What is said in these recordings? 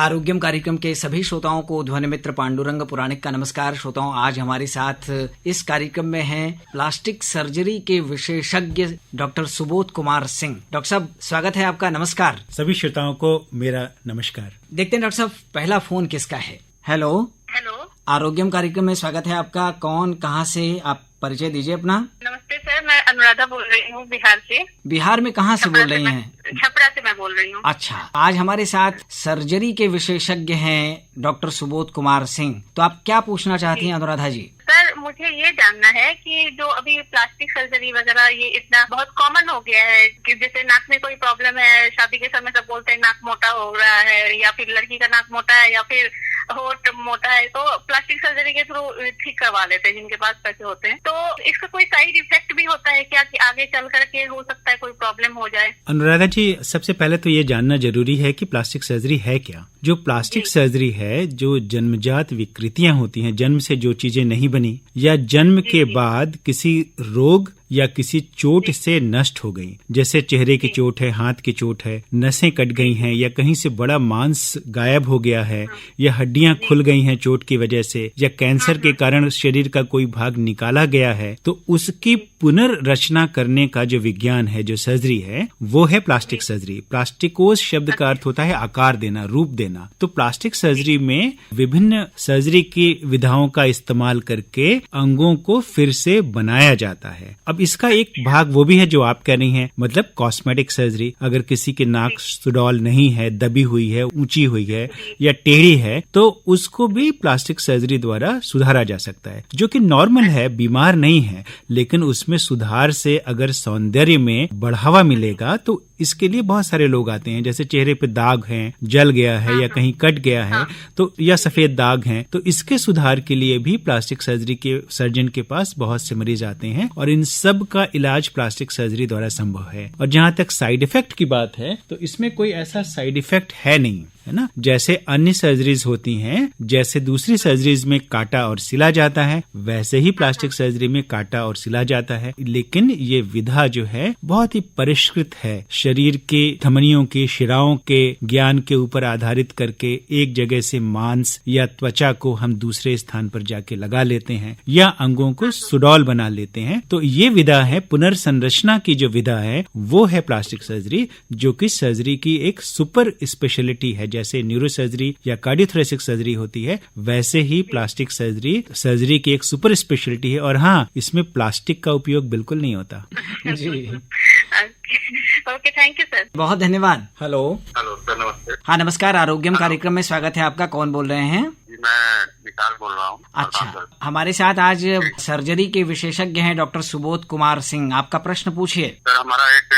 आरोग्यम कार्यक्रम के सभी श्रोताओं को ध्वनि मित्र पांडुरंग पुराणिक का नमस्कार। श्रोताओं, आज हमारे साथ इस कार्यक्रम में हैं प्लास्टिक सर्जरी के विशेषज्ञ डॉक्टर सुबोध कुमार सिंह। डॉक्टर साहब, स्वागत है आपका। नमस्कार। सभी श्रोताओं को मेरा नमस्कार। देखते हैं डॉक्टर साहब, पहला फोन किसका है। हेलो। आरोग्यम कार्यक्रम में स्वागत है आपका। कौन, कहाँ से, आप परिचय दीजिए अपना। नमस्ते सर, मैं अनुराधा बोल रही हूँ बिहार से। बिहार में कहाँ से बोल रही हैं? छपरा से मैं बोल रही हूँ। अच्छा, आज हमारे साथ सर्जरी के विशेषज्ञ हैं डॉक्टर सुबोध कुमार सिंह। तो आप क्या पूछना चाहती हैं अनुराधा जी? सर, मुझे ये जानना है कि जो अभी प्लास्टिक सर्जरी वगैरह ये इतना बहुत कॉमन हो गया है कि जैसे नाक में कोई प्रॉब्लम है, शादी के समय सब बोलते हैं नाक मोटा हो रहा है, या फिर लड़की का नाक मोटा है, या फिर होठ मोटा है, तो प्लास्टिक सर्जरी के थ्रू ठीक करवा लेते हैं जिनके पास पैसे होते हैं। तो इसका कोई साइड इफेक्ट भी होता है क्या कि आगे चल करके हो सकता है कोई प्रॉब्लम हो जाए? अनुराधा जी, सबसे पहले तो ये जानना जरूरी है कि प्लास्टिक सर्जरी है क्या। जो प्लास्टिक सर्जरी है, जो जन्मजात विकृतियां होती हैं, जन्म से जो चीजें नहीं बनी या जन्म के बाद किसी रोग या किसी चोट से नष्ट हो गई, जैसे चेहरे की चोट है, हाथ की चोट है, नसें कट गई हैं, या कहीं से बड़ा मांस गायब हो गया है, या हड्डियां खुल गई हैं चोट की वजह से, या कैंसर के कारण शरीर का कोई भाग निकाला गया है, तो उसकी पुनर्रचना करने का जो विज्ञान है, जो सर्जरी है, वो है प्लास्टिक सर्जरी। प्लास्टिकोस शब्द का अर्थ होता है आकार देना, रूप देना। तो प्लास्टिक सर्जरी में विभिन्न सर्जरी की विधाओं का इस्तेमाल करके अंगों को फिर से बनाया जाता है। अब इसका एक भाग वो भी है जो आप कह रही हैं, मतलब कॉस्मेटिक सर्जरी। अगर किसी के नाक सुडौल नहीं है, दबी हुई है, ऊंची हुई है या टेढ़ी है, तो उसको भी प्लास्टिक सर्जरी द्वारा सुधारा जा सकता है, जो कि नॉर्मल है, बीमार नहीं है। लेकिन उसमें सुधार से अगर सौंदर्य में बढ़ावा मिलेगा तो इसके लिए बहुत सारे लोग आते हैं। जैसे चेहरे पे दाग हैं, जल गया है या कहीं कट गया है, तो या सफेद दाग हैं, तो इसके सुधार के लिए भी प्लास्टिक सर्जरी के सर्जन के पास बहुत से मरीज आते हैं और इन सब का इलाज प्लास्टिक सर्जरी द्वारा संभव है। और जहां तक साइड इफेक्ट की बात है, तो इसमें कोई ऐसा साइड इफेक्ट है नहीं, है ना। जैसे अन्य सर्जरीज होती हैं, जैसे दूसरी सर्जरीज में काटा और सिला जाता है, वैसे ही प्लास्टिक सर्जरी में काटा और सिला जाता है। लेकिन ये विधा जो है बहुत ही परिष्कृत है, शरीर के धमनियों के, शिराओं के ज्ञान के ऊपर आधारित करके एक जगह से मांस या त्वचा को हम दूसरे स्थान पर जाके लगा लेते हैं या अंगों को सुडौल बना लेते हैं। तो ये विधा है, पुनर्संरचना की जो विधा है वो है प्लास्टिक सर्जरी, जो कि सर्जरी की एक सुपर स्पेशलिटी है। जैसे न्यूरो सर्जरी या कार्डियोथोरेसिक सर्जरी होती है, वैसे ही प्लास्टिक सर्जरी की एक सुपर स्पेशलिटी है। और हाँ, इसमें प्लास्टिक का उपयोग बिल्कुल नहीं होता। जी, ओके, थैंक यू सर, बहुत धन्यवाद। हेलो सर, नमस्ते। हाँ, नमस्कार। आरोग्यम कार्यक्रम में स्वागत है आपका। कौन बोल रहे हैं? जी, मैं विशाल बोल रहा हूँ। अच्छा, हमारे साथ आज सर्जरी के विशेषज्ञ हैं डॉक्टर सुबोध कुमार सिंह। आपका प्रश्न पूछिए। सर, हमारा एक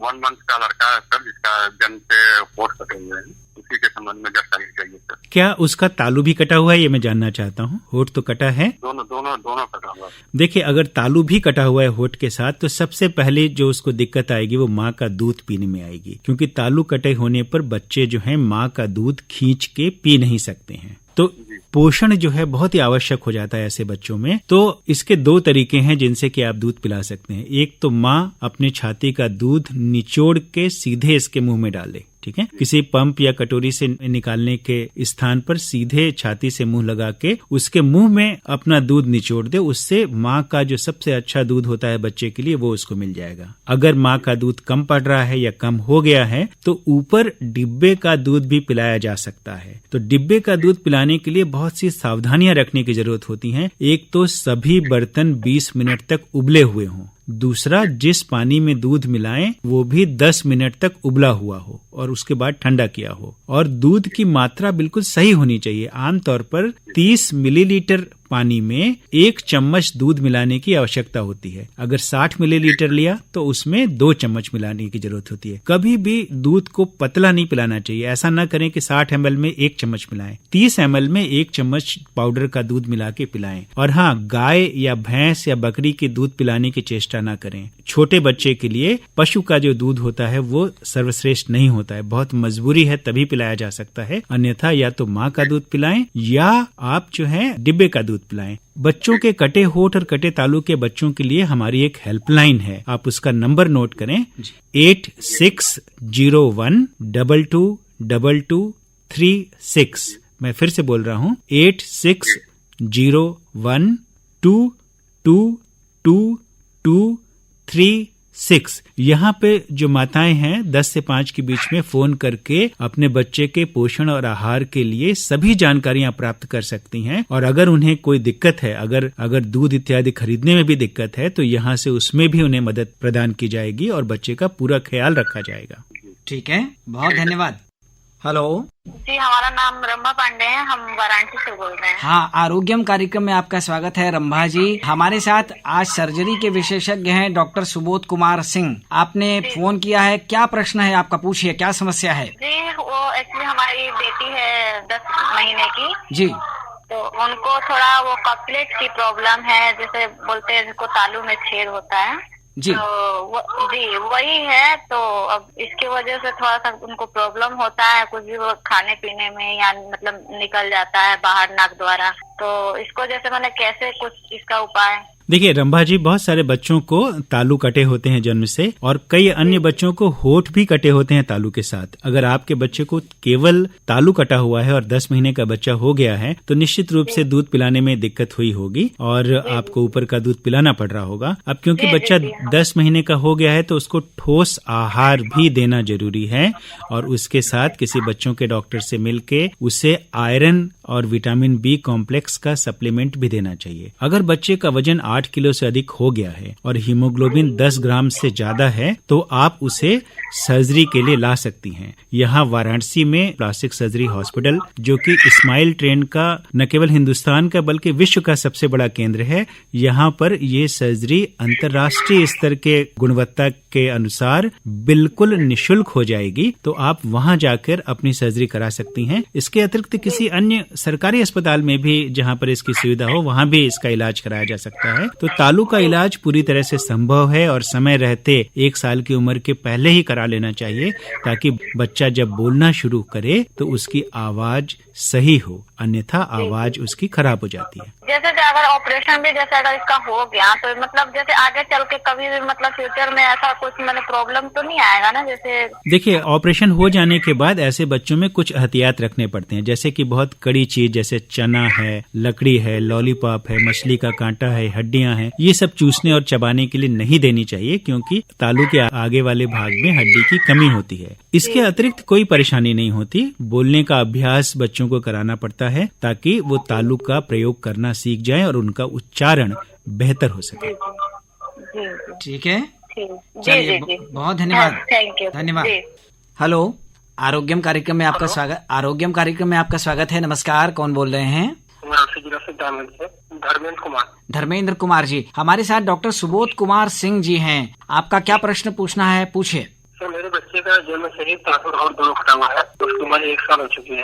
1 मंथ का लड़का है सर, जिसका जन्म से होठ कटे हुए हैं, उसी के संबंध में जानकारी चाहिए सर। क्या उसका तालू भी कटा हुआ है, ये मैं जानना चाहता हूँ। होठ तो कटा है, दोनों कटा हुआ है। देखिए, अगर तालू भी कटा हुआ है होठ के साथ, तो सबसे पहले जो उसको दिक्कत आएगी वो माँ का दूध पीने में आएगी, क्योंकि तालू कटे होने पर बच्चे जो हैं माँ का दूध खींच के पी नहीं सकते हैं। तो पोषण जो है बहुत ही आवश्यक हो जाता है ऐसे बच्चों में। तो इसके 2 तरीके हैं जिनसे कि आप दूध पिला सकते हैं। एक तो माँ अपने छाती का दूध निचोड़ के सीधे इसके मुंह में डाले, ठीक है, किसी पंप या कटोरी से निकालने के स्थान पर सीधे छाती से मुंह लगा के उसके मुंह में अपना दूध निचोड़ दे। उससे माँ का जो सबसे अच्छा दूध होता है बच्चे के लिए, वो उसको मिल जाएगा। अगर माँ का दूध कम पड़ रहा है या कम हो गया है, तो ऊपर डिब्बे का दूध भी पिलाया जा सकता है। तो डिब्बे का दूध पिलाने के लिए बहुत सी सावधानियां रखने की जरूरत होती है। एक तो सभी बर्तन 20 मिनट तक उबले हुए हों। दूसरा, जिस पानी में दूध मिलाएं वो भी 10 मिनट तक उबला हुआ हो और उसके बाद ठंडा किया हो। और दूध की मात्रा बिल्कुल सही होनी चाहिए। आमतौर पर 30 मिलीलीटर पानी में 1 चम्मच दूध मिलाने की आवश्यकता होती है। अगर 60 मिलीलीटर लिया तो उसमें 2 चम्मच मिलाने की जरूरत होती है। कभी भी दूध को पतला नहीं पिलाना चाहिए। ऐसा न करें कि 60 ml में 1 चम्मच मिलाएं। 30 ml में 1 चम्मच पाउडर का दूध मिला के पिलाएं। और हाँ, गाय या भैंस या बकरी के दूध पिलाने की चेष्टा न करें। छोटे बच्चे के लिए पशु का जो दूध होता है वो सर्वश्रेष्ठ नहीं होता है। बहुत मजबूरी है तभी पिलाया जा सकता है, अन्यथा या तो माँ का दूध पिलाएं या आप जो है डिब्बे का दूध पिलाएं। बच्चों के कटे होठ और कटे तालू के बच्चों के लिए हमारी एक हेल्पलाइन है, आप उसका नंबर नोट करें, 8601 2222 86। मैं फिर से बोल रहा हूँ 8601222236। यहाँ पे जो माताएं हैं 10 से 5 के बीच में फोन करके अपने बच्चे के पोषण और आहार के लिए सभी जानकारियां प्राप्त कर सकती हैं। और अगर उन्हें कोई दिक्कत है, अगर दूध इत्यादि खरीदने में भी दिक्कत है, तो यहाँ से उसमें भी उन्हें मदद प्रदान की जाएगी और बच्चे का पूरा ख्याल रखा जाएगा। ठीक है, बहुत धन्यवाद। हेलो जी, हमारा नाम रंभा पांडे है, हम वाराणसी से बोल रहे हैं। हाँ, आरोग्यम कार्यक्रम में आपका स्वागत है रंभा जी। हमारे साथ आज सर्जरी के विशेषज्ञ हैं डॉक्टर सुबोध कुमार सिंह। आपने फोन किया है, क्या प्रश्न है आपका? पूछिए, क्या समस्या है? जी, वो एक्चुअली हमारी बेटी है 10 महीने की जी। तो उनको थोड़ा वो कपलेट की प्रॉब्लम है, जैसे बोलते हैं जिसको तालू में छेद होता है जी। तो जी वही है। तो अब इसकी वजह से थोड़ा सा उनको प्रॉब्लम होता है, कुछ भी वो खाने पीने में या मतलब निकल जाता है बाहर नाक द्वारा। तो इसको जैसे मैंने कैसे कुछ इसका उपाय? देखिए रंभा जी, बहुत सारे बच्चों को तालू कटे होते हैं जन्म से, और कई अन्य बच्चों को होठ भी कटे होते हैं तालू के साथ। अगर आपके बच्चे को केवल तालू कटा हुआ है और 10 महीने का बच्चा हो गया है, तो निश्चित रूप से दूध पिलाने में दिक्कत हुई होगी और आपको ऊपर का दूध पिलाना पड़ रहा होगा। अब क्योंकि बच्चा 10 महीने का हो गया है, तो उसको ठोस आहार भी देना जरूरी है, और उसके साथ किसी बच्चों के डॉक्टर से मिलके उसे आयरन और विटामिन बी कॉम्प्लेक्स का सप्लीमेंट भी देना चाहिए। अगर बच्चे का वजन 8 किलो से अधिक हो गया है और हीमोग्लोबिन 10 ग्राम से ज्यादा है, तो आप उसे सर्जरी के लिए ला सकती हैं। यहाँ वाराणसी में प्लास्टिक सर्जरी हॉस्पिटल, जो कि स्माइल ट्रेंड का न केवल हिंदुस्तान का बल्कि विश्व का सबसे बड़ा केंद्र है, यहाँ पर ये सर्जरी अंतर्राष्ट्रीय स्तर के गुणवत्ता के अनुसार बिल्कुल निशुल्क हो जाएगी। तो आप वहाँ जाकर अपनी सर्जरी करा सकती हैं। इसके अतिरिक्त किसी अन्य सरकारी अस्पताल में भी जहाँ पर इसकी सुविधा हो, वहाँ भी इसका इलाज कराया जा सकता है। तो तालू का इलाज पूरी तरह से संभव है और समय रहते 1 साल की उम्र के पहले ही करा लेना चाहिए, ताकि बच्चा जब बोलना शुरू करे तो उसकी आवाज सही हो, अन्यथा आवाज उसकी खराब हो जाती है। जैसे अगर ऑपरेशन भी जैसे अगर इसका हो गया, तो मतलब जैसे आगे चल के कभी भी मतलब फ्यूचर में ऐसा कुछ मतलब प्रॉब्लम तो नहीं आएगा ना? जैसे देखिए, ऑपरेशन हो जाने के बाद ऐसे बच्चों में कुछ एहतियात रखने पड़ते हैं, जैसे कि बहुत कड़ी चीज जैसे चना है, लकड़ी है, लॉलीपॉप है, मछली का कांटा है, हड्डियां हैं, ये सब चूसने और चबाने के लिए नहीं देनी चाहिए, क्योंकि तालू के आगे वाले भाग में हड्डी की कमी होती है। इसके अतिरिक्त कोई परेशानी नहीं होती। बोलने का अभ्यास बच्चों को कराना पड़ता है, ताकि वो तालू का प्रयोग करना सीख जाए और उनका उच्चारण बेहतर हो सके। ठीक है, चलिए, बहुत धन्यवाद। थैंक यू, धन्यवाद। हेलो, आरोग्यम कार्यक्रम में आपका स्वागत। आरोग्यम कार्यक्रम में आपका स्वागत है। नमस्कार, कौन बोल रहे हैं? धर्मेंद्र कुमार। धर्मेंद्र कुमार जी, हमारे साथ डॉक्टर सुबोध कुमार सिंह जी हैं। आपका क्या प्रश्न पूछना है, पूछिए। सर, मेरे बच्चे का जन्म से ही तालू और दोनों कटा हुआ है, उसकी उम्र 1 साल हो चुकी है।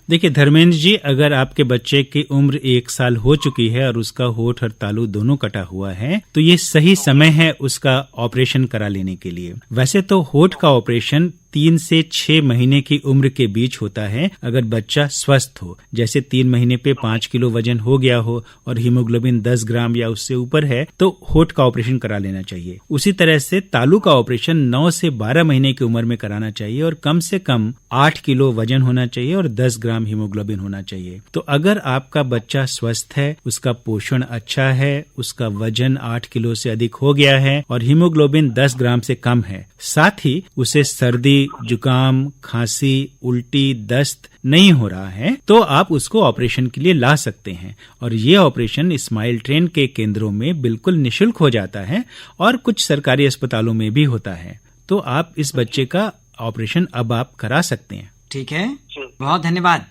देखिए धर्मेंद्र जी, अगर आपके बच्चे की उम्र 1 साल हो चुकी है और उसका होठ और तालू दोनों कटा हुआ है, तो ये सही समय है उसका ऑपरेशन करा लेने के लिए। वैसे तो होठ का ऑपरेशन 3 से 6 महीने की उम्र के बीच होता है, अगर बच्चा स्वस्थ हो। जैसे 3 महीने पे 5 किलो वजन हो गया हो और हीमोग्लोबिन 10 ग्राम या उससे ऊपर है, तो होठ का ऑपरेशन करा लेना चाहिए। उसी तरह से तालू का ऑपरेशन 9 से 12 महीने की उम्र में कराना चाहिए और कम से कम 8 किलो वजन होना चाहिए और 10 ग्राम हीमोग्लोबिन होना चाहिए। तो अगर आपका बच्चा स्वस्थ है, उसका पोषण अच्छा है, उसका वजन 8 किलो से अधिक हो गया है और हीमोग्लोबिन 10 ग्राम से कम है, साथ ही उसे सर्दी, जुकाम, खांसी, उल्टी, दस्त नहीं हो रहा है, तो आप उसको ऑपरेशन के लिए ला सकते हैं। और ये ऑपरेशन स्माइल ट्रेन के केंद्रों में बिल्कुल निशुल्क हो जाता है और कुछ सरकारी अस्पतालों में भी होता है। तो आप इस बच्चे का ऑपरेशन अब आप करा सकते हैं। ठीक है, बहुत धन्यवाद।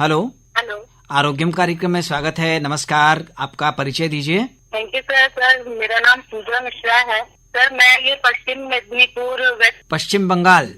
हेलो, आरोग्यम कार्यक्रम में स्वागत है। नमस्कार, आपका परिचय दीजिए। Thank you sir. सर, मेरा नाम पूजा मिश्रा है। सर, मैं ये पश्चिम मेदिनीपुर पश्चिम बंगाल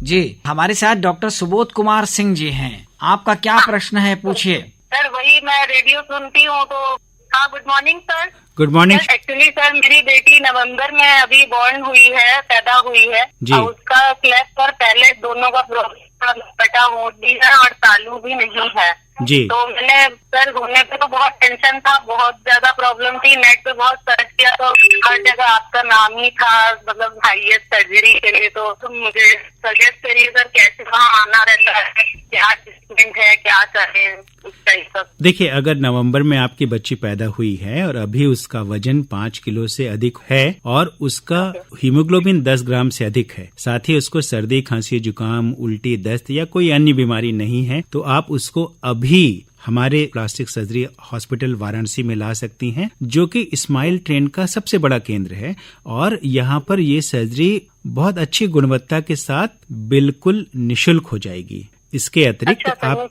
जी। हमारे साथ डॉक्टर सुबोध कुमार सिंह जी हैं। आपका क्या प्रश्न है, पूछिए। सर, वही मैं रेडियो सुनती हूँ तो। हाँ, good morning sir. Good morning. Actually sir, मेरी बेटी नवंबर में अभी बॉर्न हुई है, पैदा हुई है जी। और उसका क्लैप पर पहले दोनों का प्रॉब्लम, कटा होठ भी है और तालू भी नहीं है। जी। तो मैंने सर घूमने पे तो बहुत टेंशन था, बहुत ज्यादा प्रॉब्लम थी, नेट पे बहुत सर्च किया तो हर जगह आपका नाम ही था, मतलब हाईएस्ट सर्जरी के लिए। तो तुम मुझे सजेस्ट करिए सर, कैसे वहाँ आना रहता है, क्या ट्रीटमेंट है, क्या करें, उसका ही सब। देखिए, अगर नवंबर में आपकी बच्ची पैदा हुई है और अभी उसका वजन 5 किलो से अधिक है और उसका हीमोग्लोबिन 10 ग्राम से अधिक है, साथ ही उसको सर्दी, खांसी, जुकाम, उल्टी, दस्त या कोई अन्य बीमारी नहीं है, तो आप उसको अभी हमारे प्लास्टिक सर्जरी हॉस्पिटल वाराणसी में ला सकती हैं, जो कि स्माइल ट्रेंड का सबसे बड़ा केंद्र है। और यहाँ पर ये सर्जरी बहुत अच्छी गुणवत्ता के साथ बिल्कुल निशुल्क हो जाएगी। इसके अतिरिक्त आप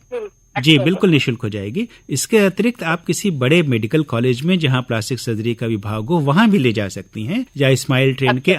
जी बिल्कुल निशुल्क हो जाएगी। इसके अतिरिक्त आप किसी बड़े मेडिकल कॉलेज में जहां प्लास्टिक सर्जरी का विभाग हो वहां भी ले जा सकती हैं, या स्माइल ट्रेंड के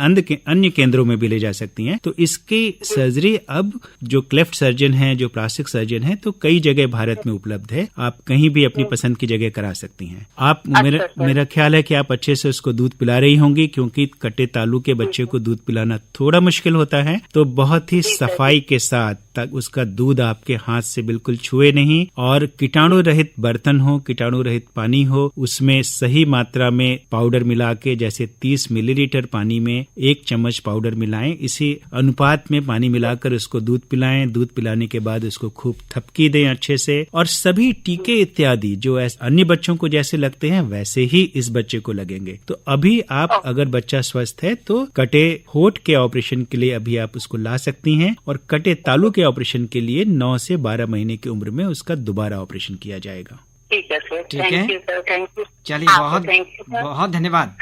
अन्य केंद्रों में भी ले जा सकती हैं। तो इसकी सर्जरी अब जो क्लेफ्ट सर्जन हैं, जो प्लास्टिक सर्जन हैं, तो कई जगह भारत में उपलब्ध है। आप कहीं भी अपनी पसंद की जगह करा सकती हैं। आप मेरा ख्याल है कि आप अच्छे से उसको दूध पिला रही होंगी, क्योंकि कटे तालू के बच्चे को दूध पिलाना थोड़ा मुश्किल होता है। तो बहुत ही सफाई के साथ तक उसका दूध आपके हाथ से बिल्कुल छुए नहीं, और कीटाणु रहित बर्तन हो, कीटाणु रहित पानी हो, उसमें सही मात्रा में पाउडर मिला के, जैसे 30 मिलीलीटर पानी में 1 चम्मच पाउडर मिलाएं, इसी अनुपात में पानी मिलाकर उसको दूध पिलाएं। दूध पिलाने के बाद उसको खूब थपकी दें अच्छे से, और सभी टीके इत्यादि जो अन्य बच्चों को जैसे लगते हैं वैसे ही इस बच्चे को लगेंगे। तो अभी आप अगर बच्चा स्वस्थ है तो कटे होठ के ऑपरेशन के लिए अभी आप उसको ला सकती हैं, और कटे तालू के ऑपरेशन के लिए 9 से 12 महीने की उम्र में उसका दोबारा ऑपरेशन किया जाएगा। ठीक है सर, ठीक है, थैंक यू। चलिए, बहुत धन्यवाद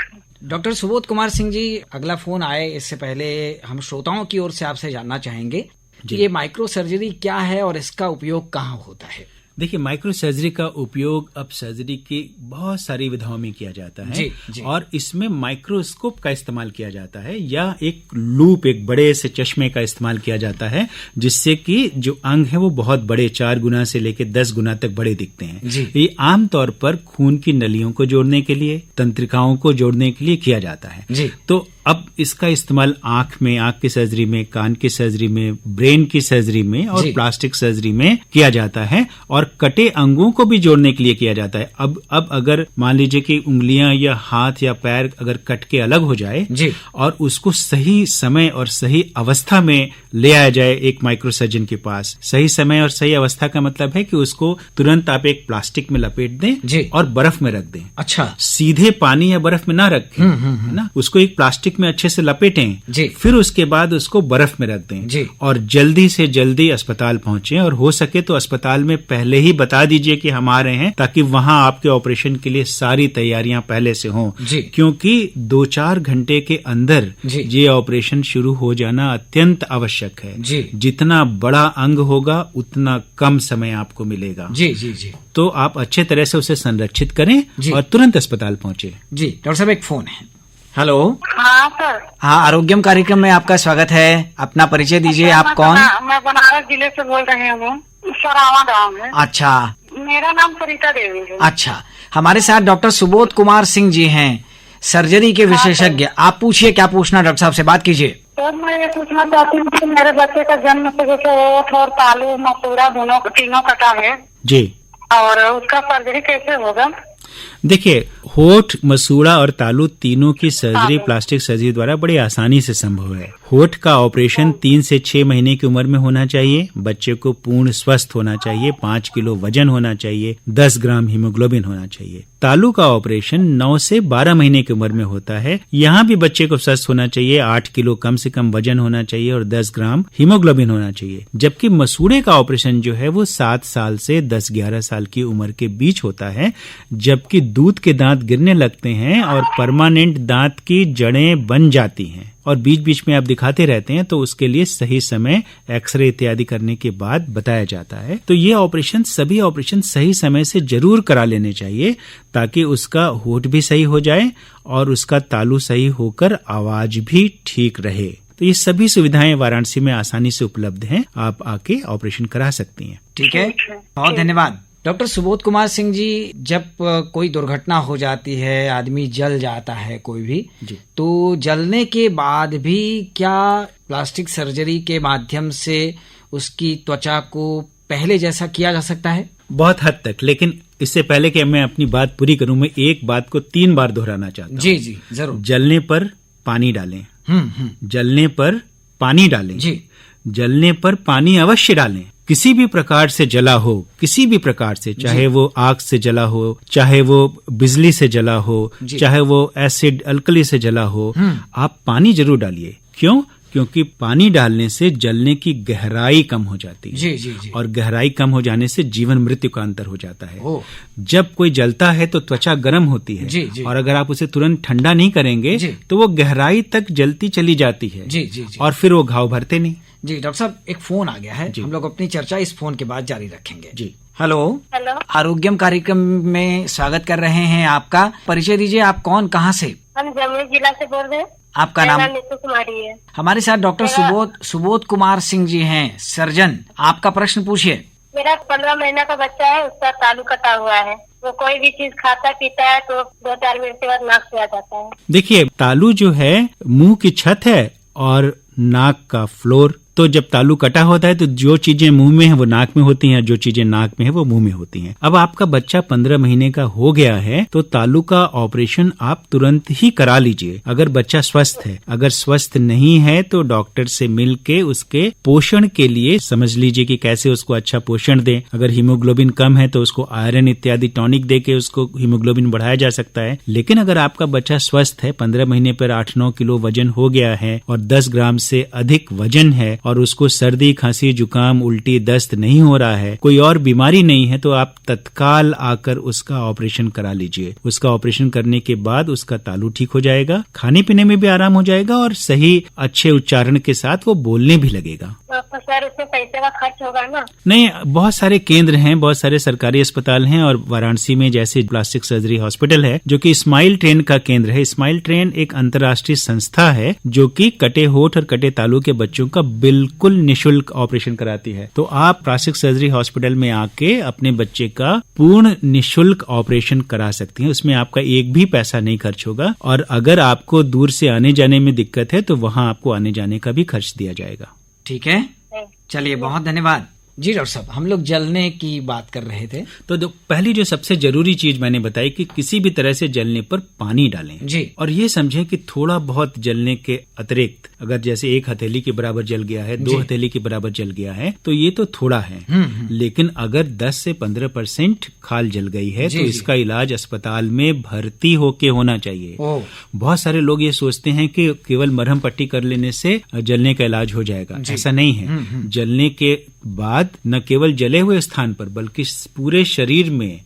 डॉक्टर सुबोध कुमार सिंह जी। अगला फोन आए इससे पहले हम श्रोताओं की ओर से आपसे जानना चाहेंगे कि ये माइक्रो सर्जरी क्या है और इसका उपयोग कहाँ होता है। देखिए, माइक्रो सर्जरी का उपयोग अब सर्जरी की बहुत सारी विधाओं में किया जाता है। जी। और इसमें माइक्रोस्कोप का इस्तेमाल किया जाता है, या एक लूप, एक बड़े से चश्मे का इस्तेमाल किया जाता है, जिससे कि जो अंग है वो बहुत बड़े, 4 गुना से लेकर 10 गुना तक बड़े दिखते हैं। ये आमतौर पर खून की नलियों को जोड़ने के लिए, तंत्रिकाओं को जोड़ने के लिए किया जाता है। तो अब इसका इस्तेमाल आंख की सर्जरी में, कान की सर्जरी में, ब्रेन की सर्जरी में और प्लास्टिक सर्जरी में किया जाता है, और कटे अंगों को भी जोड़ने के लिए किया जाता है। अब अगर मान लीजिए कि उंगलियां या हाथ या पैर अगर कट के अलग हो जाए और उसको सही समय और सही अवस्था में ले आया जाए एक माइक्रो सर्जन के पास, सही समय और सही अवस्था का मतलब है कि उसको तुरंत आप एक प्लास्टिक में लपेट दें और बर्फ में रख दें। अच्छा, सीधे पानी या बर्फ में ना रखें, है ना, उसको एक प्लास्टिक में अच्छे से लपेटें, फिर उसके बाद उसको बर्फ में रख दें और जल्दी से जल्दी अस्पताल पहुंचे, और हो सके तो अस्पताल में पहले ही बता दीजिए कि हम आ रहे हैं, ताकि वहां आपके ऑपरेशन के लिए सारी तैयारियां पहले से हों, क्योंकि 2-4 घंटे के अंदर ये ऑपरेशन शुरू हो जाना अत्यंत आवश्यक है। जितना बड़ा अंग होगा उतना कम समय आपको मिलेगा। तो आप अच्छे तरह से उसे संरक्षित करें और तुरंत अस्पताल पहुंचे। जी डॉक्टर साहब, एक फोन है। हेलो। हाँ सर। हाँ, आरोग्यम कार्यक्रम में आपका स्वागत है। अपना परिचय दीजिए, आप कौन? मैं बनारस जिले से बोल रही हूँ, सरावा गाँव है। अच्छा, मेरा नाम सरिता देवी है। अच्छा, हमारे साथ डॉक्टर सुबोध कुमार सिंह जी हैं, सर्जरी के विशेषज्ञ। आप पूछिए, क्या पूछना, डॉक्टर साहब से बात कीजिए। सर, मैं ये पूछना चाहती हूँ कि मेरे बच्चे का जन्म से जैसे ओठ और तालू मसूड़ा तीनों कटा है जी, और उसका सर्जरी कैसे होगा? देखिए, होठ, मसूड़ा और तालू तीनों की सर्जरी प्लास्टिक सर्जरी द्वारा बड़ी आसानी से संभव है। होठ का ऑपरेशन 3 से 6 महीने की उम्र में होना चाहिए। बच्चे को पूर्ण स्वस्थ होना चाहिए, 5 किलो वजन होना चाहिए, 10 ग्राम हीमोग्लोबिन होना चाहिए। तालू का ऑपरेशन 9 से 12 महीने की उम्र में होता है। यहाँ भी बच्चे को स्वस्थ होना चाहिए, 8 किलो कम से कम वजन होना चाहिए और 10 ग्राम हीमोग्लोबिन होना चाहिए। जबकि मसूड़े का ऑपरेशन जो है वो 7 साल से 10-11 साल की उम्र के बीच होता है, जबकि दूध के दांत गिरने लगते हैं और परमानेंट दांत की जड़ें बन जाती हैं और बीच बीच में आप दिखाते रहते हैं, तो उसके लिए सही समय एक्सरे इत्यादि करने के बाद बताया जाता है। तो ये ऑपरेशन, सभी ऑपरेशन सही समय से जरूर करा लेने चाहिए, ताकि उसका होठ भी सही हो जाए और उसका तालू सही होकर आवाज भी ठीक रहे। तो ये सभी सुविधाएं वाराणसी में आसानी से उपलब्ध हैं, आप आके ऑपरेशन करा सकती हैं। ठीक है, बहुत धन्यवाद। डॉक्टर सुबोध कुमार सिंह जी, जब कोई दुर्घटना हो जाती है, आदमी जल जाता है कोई भी, तो जलने के बाद भी क्या प्लास्टिक सर्जरी के माध्यम से उसकी त्वचा को पहले जैसा किया जा सकता है? बहुत हद तक, लेकिन इससे पहले कि मैं अपनी बात पूरी करूं, मैं एक बात को 3 बार दोहराना चाहता हूं। जी जी जरूर। जलने पर पानी डालें। जलने पर पानी डालें। जी। जलने पर पानी अवश्य डालें। किसी भी प्रकार से जला हो, किसी भी प्रकार से, चाहे वो आग से जला हो, चाहे वो बिजली से जला हो, चाहे वो एसिड अल्कली से जला हो, आप पानी जरूर डालिए। क्यों? क्योंकि पानी डालने से जलने की गहराई कम हो जाती है। जी जी जी। और गहराई कम हो जाने से जीवन मृत्यु का अंतर हो जाता है। ओ। जब कोई जलता है तो त्वचा गर्म होती है। जी जी। और अगर आप उसे तुरंत ठंडा नहीं करेंगे तो वो गहराई तक जलती चली जाती है। जी जी जी। और फिर वो घाव भरते नहीं। जी डॉक्टर साहब, एक फोन आ गया है, हम लोग अपनी चर्चा इस फोन के बाद जारी रखेंगे। जी। हेलो। हेलो। आरोग्यम कार्यक्रम में स्वागत कर रहे हैं आपका। परिचय दीजिए, आप कौन, कहाँ से? हम जमुई जिला से बोल रहे हैं। आपका नाम? नीतू कुमारी है। हमारे साथ डॉक्टर सुबोध कुमार सिंह जी हैं, सर्जन। आपका प्रश्न पूछिए। मेरा 15 महीना का बच्चा है, उसका तालू कटा हुआ है। वो कोई भी चीज खाता पीता है तो 2-4 मिनट के बाद नाक से आ जाता है। देखिए, तालू जो है मुंह की छत है और नाक का फ्लोर। तो जब तालू कटा होता है तो जो चीजें मुंह में है वो नाक में होती हैं, जो चीजें नाक में है वो मुंह में होती हैं। अब आपका बच्चा 15 महीने का हो गया है तो तालू का ऑपरेशन आप तुरंत ही करा लीजिए, अगर बच्चा स्वस्थ है। अगर स्वस्थ नहीं है तो डॉक्टर से मिलके उसके पोषण के लिए समझ लीजिए कि कैसे उसको अच्छा पोषण दें। अगर हीमोग्लोबिन कम है तो उसको आयरन इत्यादि टॉनिक दे के उसको हीमोग्लोबिन बढ़ाया जा सकता है। लेकिन अगर आपका बच्चा स्वस्थ है, 15 महीने पर 8-9 किलो वजन हो गया है और 10 ग्राम से अधिक वजन है और उसको सर्दी, खांसी, जुकाम, उल्टी, दस्त नहीं हो रहा है, कोई और बीमारी नहीं है, तो आप तत्काल आकर उसका ऑपरेशन करा लीजिए। उसका ऑपरेशन करने के बाद उसका तालू ठीक हो जाएगा, खाने पीने में भी आराम हो जाएगा और सही अच्छे उच्चारण के साथ वो बोलने भी लगेगा। तो सर उसमें पैसे का खर्च होगा ना? नहीं, बहुत सारे केंद्र हैं, बहुत सारे सरकारी अस्पताल हैं और वाराणसी में जैसे प्लास्टिक सर्जरी हॉस्पिटल है जो कि स्माइल ट्रेन का केंद्र है। स्माइल ट्रेन एक अंतर्राष्ट्रीय संस्था है जो कि कटे होठ और कटे तालू के बच्चों का बिल्कुल निशुल्क ऑपरेशन कराती है। तो आप प्लास्टिक सर्जरी हॉस्पिटल में आके अपने बच्चे का पूर्ण निशुल्क ऑपरेशन करा सकती हैं। उसमें आपका एक भी पैसा नहीं खर्च होगा और अगर आपको दूर से आने जाने में दिक्कत है तो वहाँ आपको आने जाने का भी खर्च दिया जाएगा। ठीक है, चलिए बहुत धन्यवाद। जी डॉक्टर साहब, हम लोग जलने की बात कर रहे थे। तो पहली जो सबसे जरूरी चीज मैंने बताई कि किसी भी तरह से जलने पर पानी डालें जी। और ये समझें कि थोड़ा बहुत जलने के अतिरिक्त, अगर जैसे 1 हथेली के बराबर जल गया है, 2 हथेली के बराबर जल गया है तो ये तो थोड़ा है। लेकिन अगर 10 से 15% खाल जल गई है तो इसका इलाज अस्पताल में भर्ती होके होना चाहिए। बहुत सारे लोग ये सोचते हैं कि केवल मरहम पट्टी कर लेने से जलने का इलाज हो जाएगा, ऐसा नहीं है। जलने के बाद न केवल जले हुए स्थान पर बल्कि पूरे शरीर में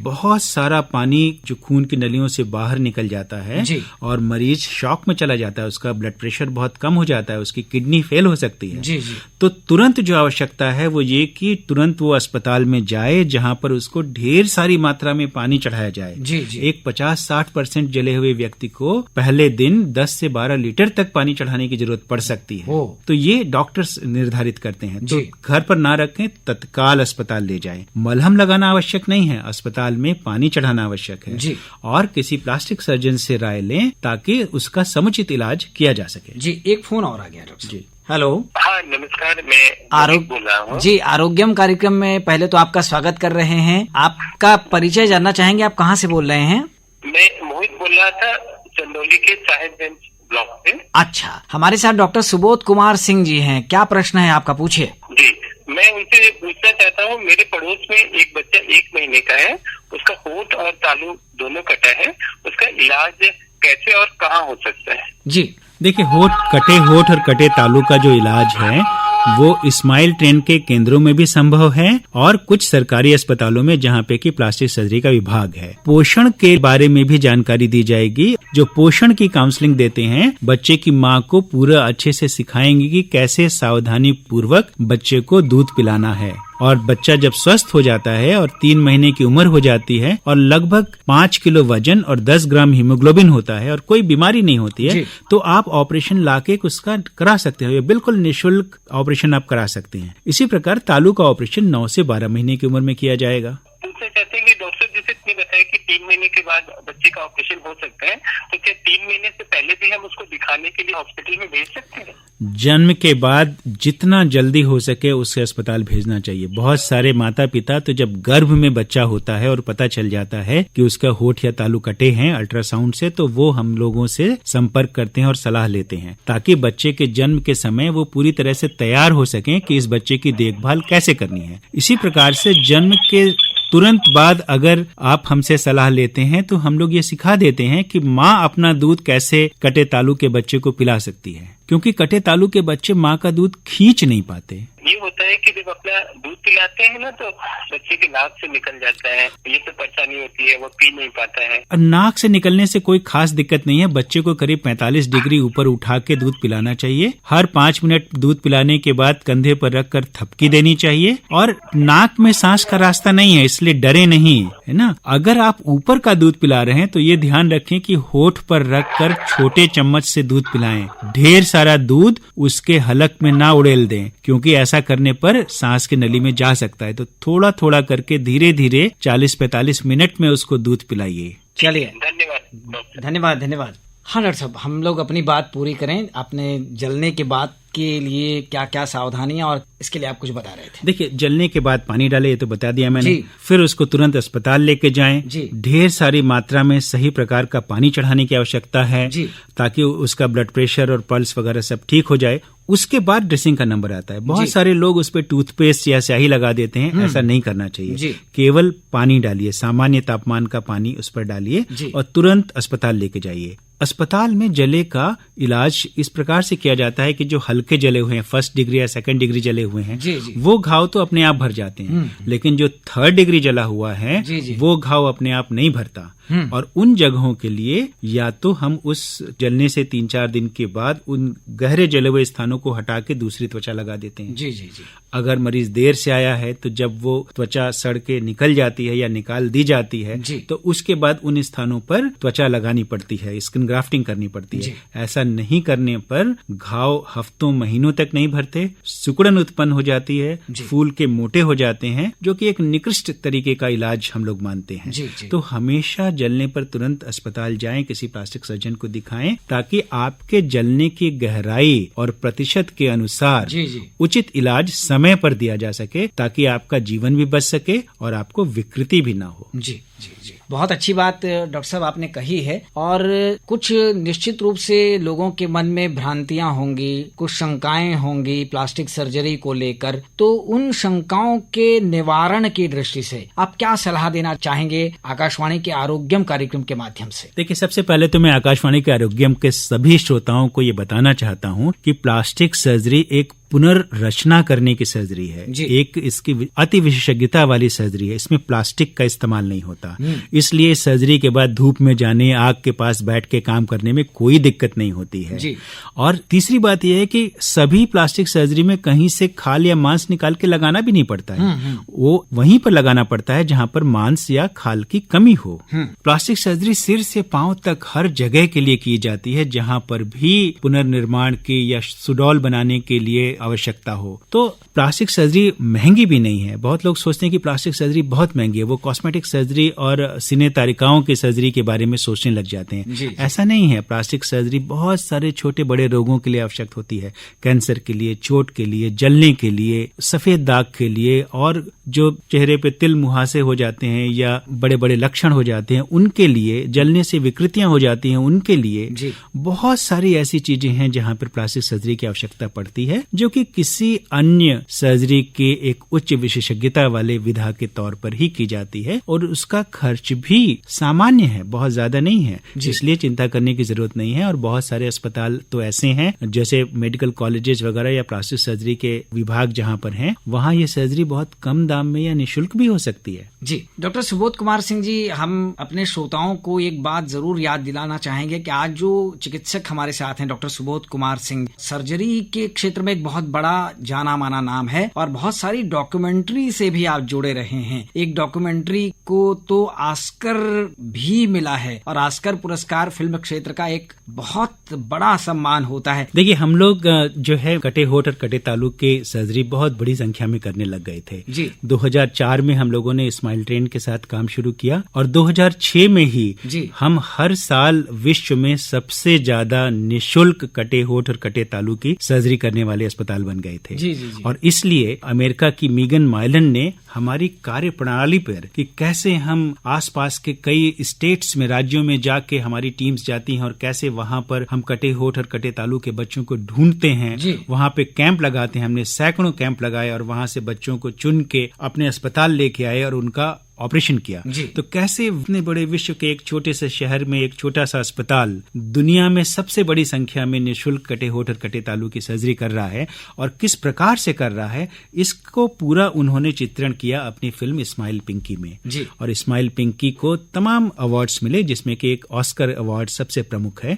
बहुत सारा पानी जो खून की नलियों से बाहर निकल जाता है और मरीज शॉक में चला जाता है, उसका ब्लड प्रेशर बहुत कम हो जाता है, उसकी किडनी फेल हो सकती है। तो तुरंत जो आवश्यकता है वो ये कि तुरंत वो अस्पताल में जाए जहां पर उसको ढेर सारी मात्रा में पानी चढ़ाया जाए। एक 50-60% जले हुए व्यक्ति को पहले दिन 10 से 12 लीटर तक पानी चढ़ाने की जरूरत पड़ सकती है। तो ये डॉक्टर्स निर्धारित करते हैं। तो घर पर ना रखें, तत्काल अस्पताल ले जाएं। मलहम लगाना आवश्यक नहीं है, अस्पताल में पानी चढ़ाना आवश्यक है। और किसी प्लास्टिक सर्जन से राय लें ताकि उसका समुचित इलाज किया जा सके। जी, एक फोन और आ गया डॉक्टर जी। हेलो। हाँ नमस्कार, मैं बोल रहा हूँ। जी, आरोग्यम कार्यक्रम में पहले तो आपका स्वागत कर रहे हैं। आपका परिचय जानना चाहेंगे, आप कहाँ से बोल रहे हैं? मैं मोहित बोल रहा था, चंदौली के साहेबगंज ब्लॉक से। अच्छा, हमारे साथ डॉक्टर सुबोध कुमार सिंह जी हैं, क्या प्रश्न है आपका, पूछिए। जी, मैं उनसे पूछना चाहता हूँ, मेरे पड़ोस में एक बच्चा 1 महीने का है, उसका होठ और तालू दोनों कटा है, उसका इलाज कैसे और कहाँ हो सकता है? जी देखिए, कटे होठ और कटे तालू का जो इलाज है वो स्माइल ट्रेन के केंद्रों में भी संभव है और कुछ सरकारी अस्पतालों में जहाँ पे कि प्लास्टिक सर्जरी का विभाग है। पोषण के बारे में भी जानकारी दी जाएगी। जो पोषण की काउंसलिंग देते हैं बच्चे की माँ को पूरा अच्छे से सिखाएंगे कि कैसे सावधानी पूर्वक बच्चे को दूध पिलाना है। और बच्चा जब स्वस्थ हो जाता है और 3 महीने की उम्र हो जाती है और लगभग 5 किलो वजन और 10 ग्राम हीमोग्लोबिन होता है और कोई बीमारी नहीं होती है तो आप ऑपरेशन लाके उसका करा सकते हो। ये बिल्कुल निःशुल्क ऑपरेशन आप करा सकते हैं। इसी प्रकार तालू का ऑपरेशन 9 से 12 महीने की उम्र में किया जाएगा। उनसे कहते हैं कि डॉक्टर जैसे है कि 3 महीने के बाद बच्चे का ऑपरेशन हो सकता है, तो क्या 3 महीने से पहले भी हम उसको दिखाने के लिए हॉस्पिटल में भेज सकते हैं? जन्म के बाद जितना जल्दी हो सके उसे अस्पताल भेजना चाहिए। बहुत सारे माता पिता तो जब गर्भ में बच्चा होता है और पता चल जाता है कि उसका होठ या तालू कटे हैं अल्ट्रासाउंड से, तो वो हम लोगों से संपर्क करते हैं और सलाह लेते हैं ताकि बच्चे के जन्म के समय वो पूरी तरह से तैयार हो सकें कि इस बच्चे की देखभाल कैसे करनी है। इसी प्रकार से जन्म के तुरंत बाद अगर आप हमसे सलाह लेते हैं तो हम लोग ये सिखा देते हैं कि माँ अपना दूध कैसे कटे तालू के बच्चे को पिला सकती है, क्योंकि कटे तालू के बच्चे माँ का दूध खींच नहीं पाते। ये होता है कि जब अपना दूध पिलाते हैं ना तो बच्चे की नाक से निकल जाता है, ये तो परेशानी होती है, वो पी नहीं पाता है। और नाक से निकलने से कोई खास दिक्कत नहीं है। बच्चे को करीब 45 डिग्री ऊपर उठा के दूध पिलाना चाहिए। हर 5 मिनट दूध पिलाने के बाद कंधे पर रखकर थपकी देनी चाहिए। और नाक में सांस का रास्ता नहीं है, इसलिए डरे नहीं, है ना। अगर आप ऊपर का दूध पिला रहे हैं तो ये ध्यान रखें कि होठ पर रखकर छोटे चम्मच से दूध पिलाएं। ढेर सारा दूध उसके हलक में ना उड़ेल दें, क्योंकि ऐसा करने पर सांस की नली में जा सकता है। तो थोड़ा थोड़ा करके धीरे धीरे 40-45 मिनट में उसको दूध पिलाइए। चलिए, धन्यवाद। धन्यवाद। हाँ डॉक्टर साहब, हम लोग अपनी बात पूरी करें। आपने जलने के बाद के लिए क्या क्या सावधानियां, और इसके लिए आप कुछ बता रहे थे। देखिए, जलने के बाद पानी डाले, ये तो बता दिया मैंने। जी। फिर उसको तुरंत अस्पताल लेके जाएं। जी। ढेर सारी मात्रा में सही प्रकार का पानी चढ़ाने की आवश्यकता है, जी। ताकि उसका ब्लड प्रेशर और पल्स वगैरह सब ठीक हो जाए। उसके बाद ड्रेसिंग का नंबर आता है। बहुत सारे लोग उस पर टूथपेस्ट या स्याही लगा देते हैं, ऐसा नहीं करना चाहिए। जी। केवल पानी डालिए, सामान्य तापमान का पानी उस पर डालिए और तुरंत अस्पताल लेके जाइए। अस्पताल में जले का इलाज इस प्रकार से किया जाता है कि जो हल्के जले हुए हैं, 1st डिग्री या 2nd डिग्री जले हुए हैं, जी, जी। वो घाव तो अपने आप भर जाते हैं, लेकिन जो 3rd डिग्री जला हुआ है, जी, जी। वो घाव अपने आप नहीं भरता। और उन जगहों के लिए या तो हम उस जलने से 3-4 दिन के बाद उन गहरे जले हुए स्थानों को हटा के दूसरी त्वचा लगा देते हैं। जी जी जी। अगर मरीज देर से आया है तो जब वो त्वचा सड़ के निकल जाती है या निकाल दी जाती है, तो उसके बाद उन स्थानों पर त्वचा लगानी पड़ती है, स्किन ग्राफ्टिंग करनी पड़ती है। ऐसा नहीं करने पर घाव हफ्तों महीनों तक नहीं भरते, सिकुड़न उत्पन्न हो जाती है, फूल के मोटे हो जाते हैं, जो कि एक निकृष्ट तरीके का इलाज हम लोग मानते हैं। तो हमेशा जलने पर तुरंत अस्पताल जाएं, किसी प्लास्टिक सर्जन को दिखाएं, ताकि आपके जलने की गहराई और प्रतिशत के अनुसार उचित इलाज समय पर दिया जा सके, ताकि आपका जीवन भी बच सके और आपको विकृति भी ना हो। जी जी जी, बहुत अच्छी बात डॉक्टर साहब आपने कही है। और कुछ निश्चित रूप से लोगों के मन में भ्रांतियां होंगी, कुछ शंकाएं होंगी प्लास्टिक सर्जरी को लेकर, तो उन शंकाओं के निवारण की दृष्टि से आप क्या सलाह देना चाहेंगे आकाशवाणी के आरोग्यम कार्यक्रम के माध्यम से? देखिए, सबसे पहले तो मैं आकाशवाणी के आरोग्यम के सभी श्रोताओं को ये बताना चाहता हूँ कि प्लास्टिक सर्जरी एक पुनर्रचना करने की सर्जरी है, एक इसकी अति विशेषज्ञता वाली सर्जरी है। इसमें प्लास्टिक का इस्तेमाल नहीं होता, इसलिए सर्जरी के बाद धूप में जाने, आग के पास बैठ के काम करने में कोई दिक्कत नहीं होती है। और तीसरी बात यह है कि सभी प्लास्टिक सर्जरी में कहीं से खाल या मांस निकाल के लगाना भी नहीं पड़ता है, वो वहीं पर लगाना पड़ता है जहां पर मांस या खाल की कमी हो। प्लास्टिक सर्जरी सिर से पांव तक हर जगह के लिए की जाती है जहां पर भी पुनर्निर्माण की या सुडौल बनाने के लिए आवश्यकता हो। तो प्लास्टिक सर्जरी महंगी भी नहीं है। बहुत लोग सोचते हैं कि प्लास्टिक सर्जरी बहुत महंगी है, वो कॉस्मेटिक सर्जरी और सीने तारिकाओं की सर्जरी के बारे में सोचने लग जाते हैं। ऐसा नहीं है। प्लास्टिक सर्जरी बहुत सारे छोटे बड़े रोगों के लिए आवश्यक होती है, कैंसर के लिए, चोट के लिए, जलने के लिए, सफेद दाग के लिए, और जो चेहरे पे तिल मुहासे हो जाते हैं या बड़े बड़े लक्षण हो जाते हैं उनके लिए, जलने से विकृतियां हो जाती हैं उनके लिए, बहुत सारी ऐसी चीजें हैं जहां पर प्लास्टिक सर्जरी की आवश्यकता पड़ती है, जो कि किसी अन्य सर्जरी के एक उच्च विशेषज्ञता वाले विधा के तौर पर ही की जाती है, और उसका खर्च भी सामान्य है, बहुत ज्यादा नहीं है, इसलिए चिंता करने की जरूरत नहीं है। और बहुत सारे अस्पताल तो ऐसे हैं, जैसे मेडिकल कॉलेजेस वगैरह या प्लास्टिक सर्जरी के विभाग जहां पर हैं, वहां ये सर्जरी बहुत कम दाम में या निःशुल्क भी हो सकती है। जी डॉक्टर सुबोध कुमार सिंह जी, हम अपने श्रोताओं को एक बात जरूर याद दिलाना चाहेंगे कि आज जो चिकित्सक हमारे साथ हैं डॉक्टर सुबोध कुमार सिंह, सर्जरी के क्षेत्र में एक बहुत बड़ा जाना माना नाम है, और बहुत सारी डॉक्यूमेंट्री से भी आप जुड़े रहे हैं। एक डॉक्यूमेंट्री को तो ऑस्कर भी मिला है, और ऑस्कर पुरस्कार फिल्म क्षेत्र का एक बहुत बड़ा सम्मान होता है। देखिए, हम लोग जो है कटे होठ और कटे तालु के सर्जरी बहुत बड़ी संख्या में करने लग गए थे। 2004 में हम लोगों ने स्माइल ट्रेन के साथ काम शुरू किया और 2006 में ही हम हर साल विश्व में सबसे ज्यादा निशुल्क कटे होठ और कटे तालू की सर्जरी करने वाले अस्पताल बन गए थे। और इसलिए अमेरिका की मीगन माइलन ने हमारी कार्य प्रणाली पर कि कैसे हम आसपास के कई स्टेट्स में, राज्यों में जाके हमारी टीम्स जाती हैं और कैसे वहां पर हम कटे होठ और कटे तालू के बच्चों को ढूंढते हैं, वहां पे कैंप लगाते हैं। हमने सैकड़ों कैंप लगाए और वहां से बच्चों को चुन के अपने अस्पताल लेके आए और उनका ऑपरेशन किया। तो कैसे इतने बड़े विश्व के एक छोटे से शहर में एक छोटा सा अस्पताल दुनिया में सबसे बड़ी संख्या में निःशुल्क कटे होठ और कटे तालू की सर्जरी कर रहा है और किस प्रकार से कर रहा है, इसको पूरा उन्होंने चित्रण किया अपनी फिल्म स्माइल पिंकी में। और स्माइल पिंकी को तमाम अवार्ड्स मिले, जिसमें कि एक ऑस्कर अवार्ड सबसे प्रमुख है।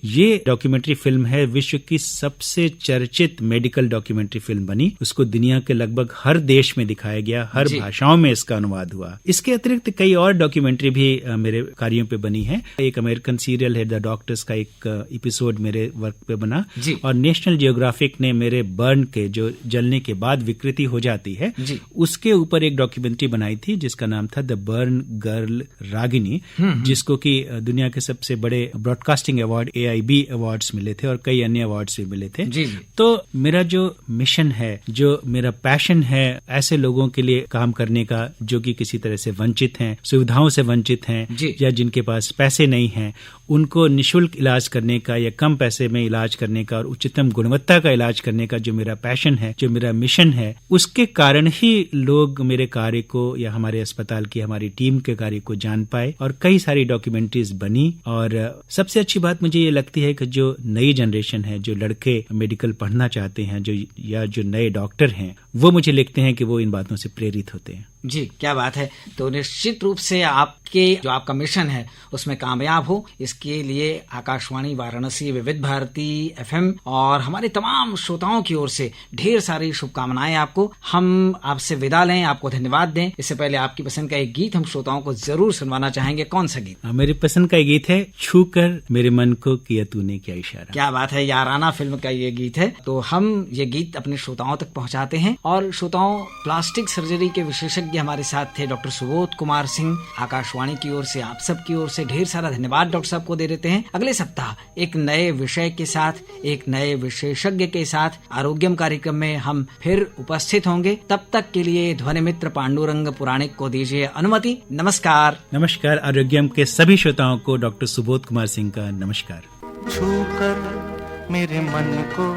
ये डॉक्यूमेंट्री फिल्म है, विश्व की सबसे चर्चित मेडिकल डॉक्यूमेंट्री फिल्म बनी। उसको दुनिया के लगभग हर देश में दिखाया गया, हर भाषाओं में इसका अनुवाद हुआ। इसके अतिरिक्त कई और डॉक्यूमेंट्री भी मेरे कार्यों पे बनी है। एक अमेरिकन सीरियल है द डॉक्टर्स का एक एपिसोड मेरे वर्क पे बना और नेशनल जियोग्राफिक ने मेरे बर्न के, जो जलने के बाद विकृति हो जाती है, उसके ऊपर एक डॉक्यूमेंट्री बनाई थी जिसका नाम था द बर्न गर्ल रागिनी, जिसको कि दुनिया के सबसे बड़े ब्रॉडकास्टिंग अवार्ड AIB अवार्ड्स मिले थे और कई अन्य अवार्ड्स भी मिले थे। तो मेरा जो मिशन है, जो मेरा पैशन है, ऐसे लोगों के लिए काम करने का जो कि किसी तरह से वंचित हैं, सुविधाओं से वंचित हैं, या जिनके पास पैसे नहीं हैं, उनको निशुल्क इलाज करने का या कम पैसे में इलाज करने का और उच्चतम गुणवत्ता का इलाज करने का जो मेरा पैशन है, जो मेरा मिशन है, उसके कारण ही लोग मेरे कार्य को या हमारे अस्पताल की हमारी टीम के कार्य को जान पाए और कई सारी डॉक्यूमेंट्रीज बनी। और सबसे अच्छी बात मुझे ये लगती है कि जो नई जनरेशन है, जो लड़के मेडिकल पढ़ना चाहते हैं, जो नए डॉक्टर हैं, वो मुझे लिखते हैं कि वो इन बातों से प्रेरित होते हैं। जी, क्या बात है। तो निश्चित रूप से जो आपका मिशन है उसमें कामयाब हो, इसके लिए आकाशवाणी वाराणसी, विविध भारती FM और हमारे तमाम श्रोताओं की ओर से ढेर सारी शुभकामनाएं आपको। हम आपसे विदा लें, आपको धन्यवाद दें। इससे पहले आपकी पसंद का एक गीत हम श्रोताओं को जरूर सुनवाना चाहेंगे। कौन सा गीत? मेरी पसंद का गीत है छू कर मेरे मन को किया तूने क्या इशारा। क्या बात है, याराना फिल्म का ये गीत है। तो हम ये गीत अपने श्रोताओं तक पहुंचाते हैं। और श्रोताओं, प्लास्टिक सर्जरी के विशेषज्ञ हमारे साथ थे डॉक्टर सुबोध कुमार सिंह। आकाशवाणी की ओर से, आप सब की ओर से ढेर सारा धन्यवाद डॉक्टर साहब को दे देते हैं। अगले सप्ताह एक नए विषय के साथ, एक नए विशेषज्ञ के साथ आरोग्यम कार्यक्रम में हम फिर उपस्थित होंगे। तब तक के लिए ध्वनि मित्र पांडुरंग पुराणिक को दीजिए अनुमति। नमस्कार। नमस्कार। आरोग्यम के सभी श्रोताओं को डॉक्टर सुबोध कुमार सिंह का नमस्कार। छूकर मेरे मन को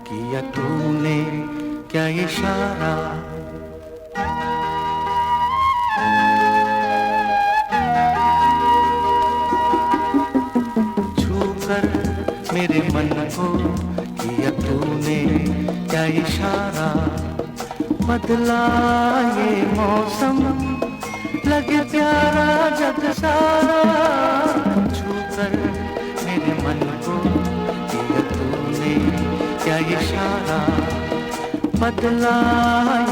किया तूने क्या इशारा, छूकर मेरे मन को किया तूने क्या इशारा, बदला ये मौसम लगे प्यारा जग सारा, छूकर मेरे मन को किया तूने क्या इशारा, बदला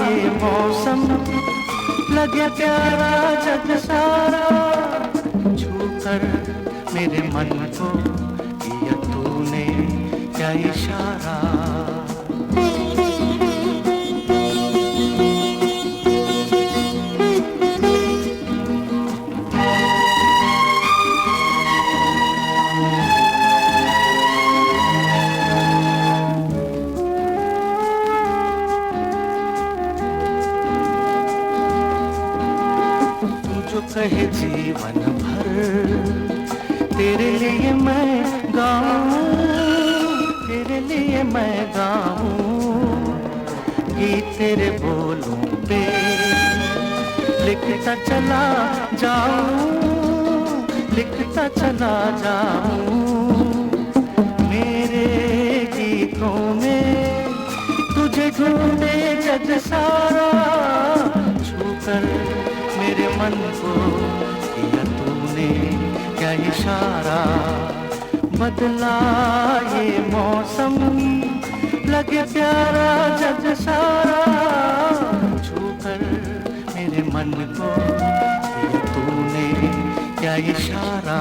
ये मौसम लगे प्यारा जग सारा, छूकर मेरे मन को किया तूने क्या इशारा। कहे जीवन भर तेरे लिए मैं गाऊं, तेरे लिए मैं गाऊं, गीत तेरे बोलों पे लिखता चला जाऊं, लिखता चला जाऊं, मेरे गीतों में तुझे ढूंढे जग सारा, छूकर मेरे मन को किया तूने क्या इशारा, बदला ये मौसम लगे प्यारा जग सारा, छूकर मेरे मन को किया तूने क्या इशारा।